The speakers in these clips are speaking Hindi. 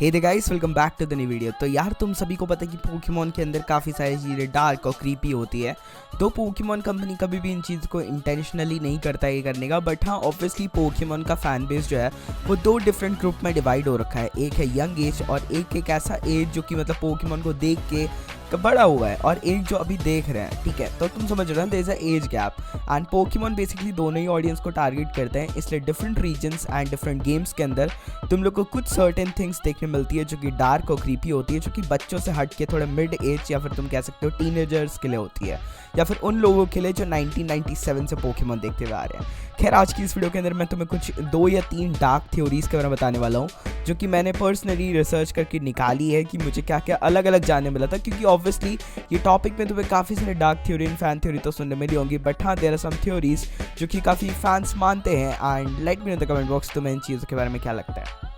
Hey the guys, welcome back to the new video. तो यार तुम सभी को पता है कि पोकेमॉन के अंदर काफ़ी सारी चीज़ें डार्क और क्रीपी होती है। तो पोकेमॉन कंपनी कभी भी इन चीज़ को इंटेंशनली नहीं करता है ये करने का, बट हाँ ऑब्वियसली पोकेमॉन का फैन बेस जो है वो दो डिफरेंट ग्रुप में डिवाइड हो रखा है। एक है यंग एज और एक ऐसा एज जो कि मतलब पोकेमॉन को देख के बड़ा हुआ है, और एक जो अभी देख रहे हैं। ठीक है, तो तुम समझ रहे हो there is a age gap, and Pokemon basically दोनों ही ऑडियंस को टारगेट करते हैं। इसलिए different regions and different games के अंदर तुम लोग को कुछ सर्टेन थिंग्स देखने मिलती है जो कि डार्क और क्रीपी होती है, जो कि बच्चों से हट के थोड़े मिड एज या फिर तुम कह सकते हो टीनेजर्स के लिए होती है, या फिर उन लोगों के लिए जो 1997 से पोकेमॉन देखते हुए आ रहे हैं। खैर, आज की इस वीडियो के अंदर मैं तुम्हें कुछ 2 या 3 डार्क थ्योरीज के बारे में बताने वाला हूँ, जो कि मैंने पर्सनली रिसर्च करके निकाली है कि मुझे क्या क्या अलग अलग जानने मिला था। क्योंकि ऑब्वियसली ये टॉपिक में तुम्हें काफ़ी सारे dark theory and fan theory तो सुनने मिली होंगी, बट हाँ देयर आर सम थ्योरीज जो कि काफ़ी फैंस मानते हैं। And let me know the comment box तुम्हें इन चीज़ों के बारे में क्या लगता है।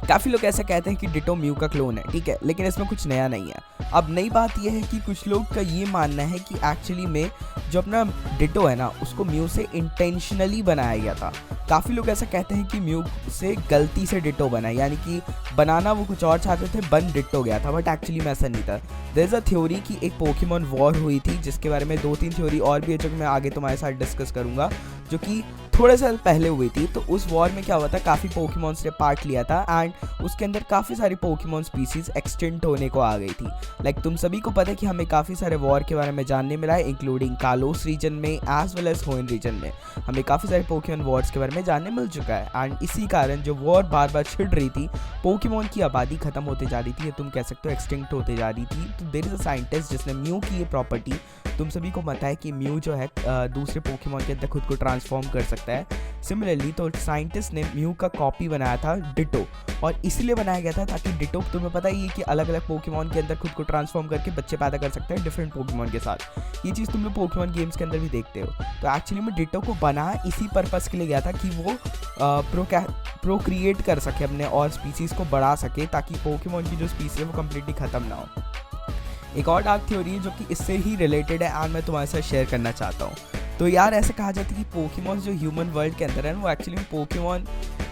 काफ़ी लोग ऐसा कहते हैं कि डिटो म्यू का क्लोन है, ठीक है, लेकिन इसमें कुछ नया नहीं है। अब नई बात यह है कि कुछ लोग का ये मानना है कि एक्चुअली में जो अपना डिटो है ना उसको म्यू से इंटेंशनली बनाया गया था। काफ़ी लोग ऐसा कहते हैं कि म्यू से गलती से डिटो बना है, यानी कि बनाना वो कुछ और चाहते थे, बन डिटो गया था, बट एक्चुअली में ऐसा नहीं था। देयर इज अ थ्योरी कि एक पोकेमॉन वॉर हुई थी, जिसके बारे में 2-3 थ्योरी और भी है जो कि मैं आगे तुम्हारे साथ डिस्कस करूँगा, जो कि थोड़े साल पहले हुई थी। तो उस वॉर में क्या हुआ था, काफ़ी पोकेमॉन्स ने पार्ट लिया था, एंड उसके अंदर काफ़ी सारी पोकेमॉन स्पीसीज एक्सटिंक्ट होने को आ गई थी। लाइक तुम सभी को पता है कि हमें काफ़ी सारे वॉर के बारे में जानने मिला है, इंक्लूडिंग कालोस रीजन में as well as Hoenn region में हमें काफ़ी सारे पोकेमॉन वॉर्स के बारे में जानने मिल चुका है। एंड इसी कारण जो वॉर बार बार छिड़ रही थी, पोकेमॉन की आबादी खत्म होते जा रही थी, तुम कह सकते हो एक्सटिंक्ट होते जा रही थी। तो देयर इज अ साइंटिस्ट जिसने म्यू की ये प्रॉपर्टी, तुम सभी को पता है कि म्यू जो है दूसरे पोकेमॉन के अंदर खुद को ट्रांसफॉर्म कर सकता है। सिमिलरली तो साइंटिस्ट ने म्यू का कॉपी बनाया था डिटो, और इसलिए बनाया गया था ताकि डिटो, तुम्हें पता ही है कि अलग अलग पोकेमॉन के अंदर खुद को ट्रांसफॉर्म करके बच्चे पैदा कर सकते हैं डिफरेंट पोकेमॉन के साथ। ये चीज़ तुम लोग पोकेमॉन गेम्स के अंदर भी देखते हो। तो एक्चुअली में डिटो को बनाया इसी पर्पस के लिए गया था कि वो प्रोक्रिएट कर सके अपने और स्पीसीज़ को बढ़ा सके, ताकि पोकेमॉन की जो स्पीसी है वो कम्प्लीटली ख़त्म ना हो। एक और डार्क थ्योरी है जो कि इससे ही रिलेटेड है, एंड मैं तुम्हारे साथ शेयर करना चाहता हूँ। तो यार ऐसे कहा जाता है कि पोकेमॉन जो ह्यूमन वर्ल्ड के अंदर है वो एक्चुअली पोकेमॉन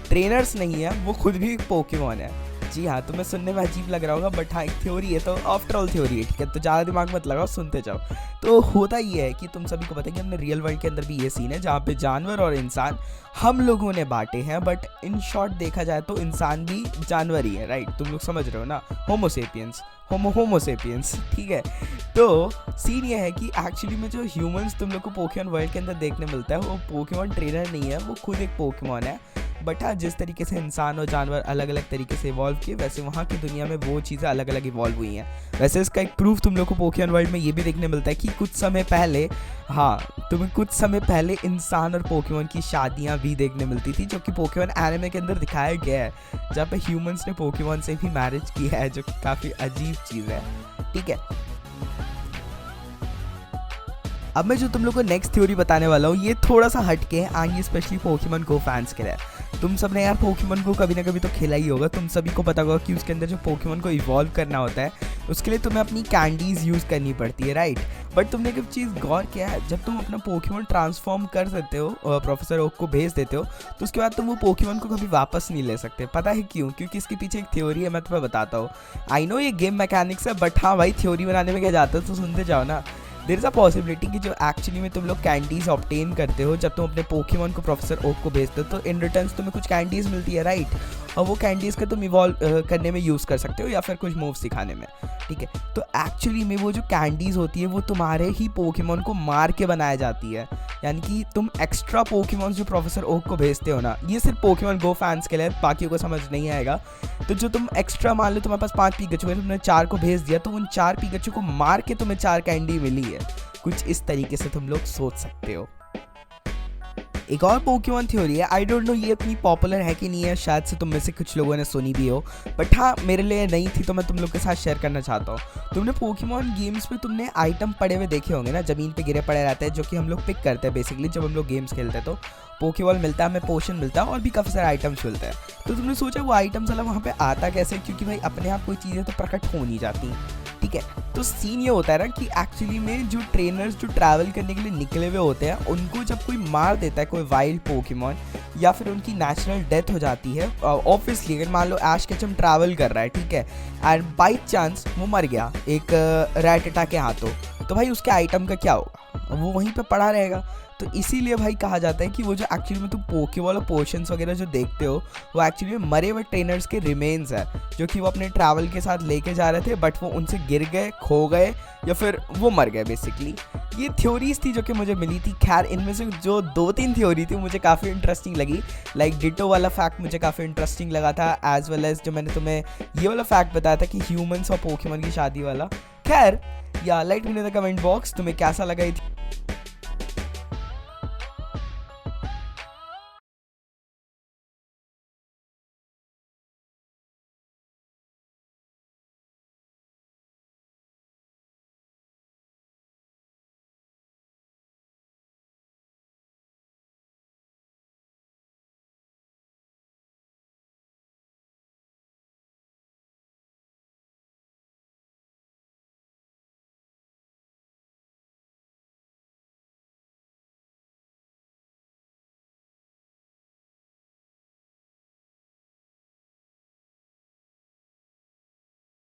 ट्रेनर्स नहीं है, वो खुद भी एक पोकेमॉन है। जी हाँ, तुम्हें सुनने में अजीब लग रहा होगा, बट हाँ एक थ्योरी है, तो आफ्टर ऑल थ्योरी है, ठीक है, तो ज़्यादा दिमाग मत लगाओ, सुनते जाओ। तो होता ये है कि तुम सभी को पता है कि हमने रियल वर्ल्ड के अंदर भी ये सीन है जहाँ पे जानवर और इंसान हम लोगों ने बांटे हैं, बट इन शॉर्ट देखा जाए तो इंसान भी जानवर ही है, राइट? तुम लोग समझ रहे हो ना, होमोसेपियंस, होमोसेपियंस, ठीक है। तो सीन ये है कि एक्चुअली में जो ह्यूमंस तुम लोग को पोकेमॉन वर्ल्ड के अंदर देखने मिलता है वो पोकेमॉन ट्रेनर नहीं है, वो खुद एक पोकेमॉन है। बट हाँ, जिस तरीके से इंसान और जानवर अलग अलग तरीके से इवॉल्व किए, वैसे वहाँ की दुनिया में वो चीज़ें अलग अलग इवॉल्व हुई हैं। वैसे इसका एक प्रूफ तुम लोग को पोकेमॉन वर्ल्ड में ये भी देखने मिलता है कि कुछ समय पहले, हाँ तुम्हें कुछ समय पहले इंसान और पोकेमॉन की शादियाँ भी देखने मिलती थी, जो कि पोकेमॉन एनिमे के अंदर दिखाया गया है, जहाँ पे ह्यूमंस ने पोकेमॉन से भी मैरिज किया है, जो कि काफ़ी अजीब चीज़ है, ठीक है। अब मैं जो तुम लोग को नेक्स्ट थ्योरी बताने वाला हूँ ये थोड़ा सा हटके है, एंड ये स्पेशली पोकेमॉन गो फैंस के लिए। तुम सब ने यार पोकेमॉन को कभी ना कभी तो खेला ही होगा, तुम सभी को पता होगा कि उसके अंदर जो पोकेमॉन को इवॉल्व करना होता है उसके लिए तुम्हें अपनी कैंडीज़ यूज़ करनी पड़ती है, राइट? बट तुमने एक चीज़ गौर किया है, जब तुम अपना पोकेमॉन ट्रांसफॉर्म कर देते हो, प्रोफेसर ओक को भेज देते हो, तो उसके बाद तुम वो पोकेमॉन को कभी वापस नहीं ले सकते। पता है क्यों? क्योंकि इसके पीछे एक थ्योरी है, मैं तुम्हें बताता हूँ। आई नो ये गेम मैकेनिक्स है, बट हाँ भाई थ्योरी बनाने में क्या जाता है, तो सुनते जाओ ना। देयर इज़ अ पॉसिबिलिटी कि जो एक्चुअली में तुम लोग कैंडीज़ ऑब्टेन करते हो जब तुम अपने पोकेमॉन को प्रोफेसर ओक को भेजते हो, तो इन रिटर्न तुम्हें कुछ कैंडीज़ मिलती है, राइट? और वो कैंडीज़ का तुम इवॉल्व करने में यूज़ कर सकते हो, या फिर कुछ मूव सिखाने में, ठीक है। तो एक्चुअली में वो जो कैंडीज़ होती है वो तुम्हारे ही पोकेमॉन को मार के बनाई जाती है, यानी कि तुम एक्स्ट्रा पोकेमॉन जो प्रोफेसर ओक को भेजते हो ना, ये सिर्फ पोकेमॉन गो फैंस के लिए, बाकियों को समझ नहीं आएगा। तो जो तुम एक्स्ट्रा, मान लो तुम्हारे पास 5 पिकाचू है, तुमने 4 को भेज दिया, तो उन 4 पिकाचू को मार के तुम्हें 4 कैंडी मिली है। कुछ इस तरीके से तुम लोग सोच सकते हो। एक और पोकेमॉन थ्योरी है, आई डोंट नो ये इतनी पॉपुलर है कि नहीं है, शायद से तुम में से कुछ लोगों ने सुनी भी हो, बट हाँ मेरे लिए नहीं थी, तो मैं तुम लोग के साथ शेयर करना चाहता हूँ। तुमने पोकेमॉन गेम्स में तुमने आइटम पड़े हुए देखे होंगे ना, ज़मीन पे गिरे पड़े रहते हैं, जो कि हम लोग पिक करते हैं बेसिकली जब हम लोग गेम्स खेलते हैं। तो पोकेबॉल मिलता है, हमें पोशन मिलता है, और भी काफ़ी सारे आइटम्स मिलते हैं। तो तुमने सोचा वो आइटम्स वाला वहाँ पे आता कैसे? क्योंकि भाई अपने आप कोई चीज़ें तो प्रकट हो नहीं जाती, ठीक है। तो सीन ये होता है ना कि एक्चुअली में जो ट्रेनर्स जो ट्रैवल करने के लिए निकले हुए होते हैं उनको जब कोई मार देता है, कोई वाइल्ड पोकेमॉन, या फिर उनकी नेचुरल डेथ हो जाती है, ऑब्वियसली अगर मान लो ऐश केचम ट्रैवल कर रहा है, ठीक है, एंड बाई चांस वो मर गया एक रैटेटा के हाथों, तो भाई उसके आइटम का क्या होगा, वो वहीं पे पड़ा रहेगा। तो इसीलिए भाई कहा जाता है कि वो जो एक्चुअली में तुम पोकेबॉल और पोशंस वगैरह जो देखते हो वो एक्चुअली में मरे हुए ट्रेनर्स के रिमेन्स है, जो कि वो अपने ट्रैवल के साथ लेके जा रहे थे, बट वो उनसे गिर गए, खो गए, या फिर वो मर गए बेसिकली। ये थ्योरीज थी जो कि मुझे मिली थी। खैर इनमें से जो 2-3 थ्योरी थी मुझे काफ़ी इंटरेस्टिंग लगी। लाइक डिटो वाला फैक्ट मुझे काफ़ी इंटरेस्टिंग लगा था, एज वेल एज जो मैंने तुम्हें ये वाला फैक्ट बताया था कि ह्यूमंस और पोकेमॉन की शादी वाला। खैर या light me in the comment box तुम्हें कैसा लगा ये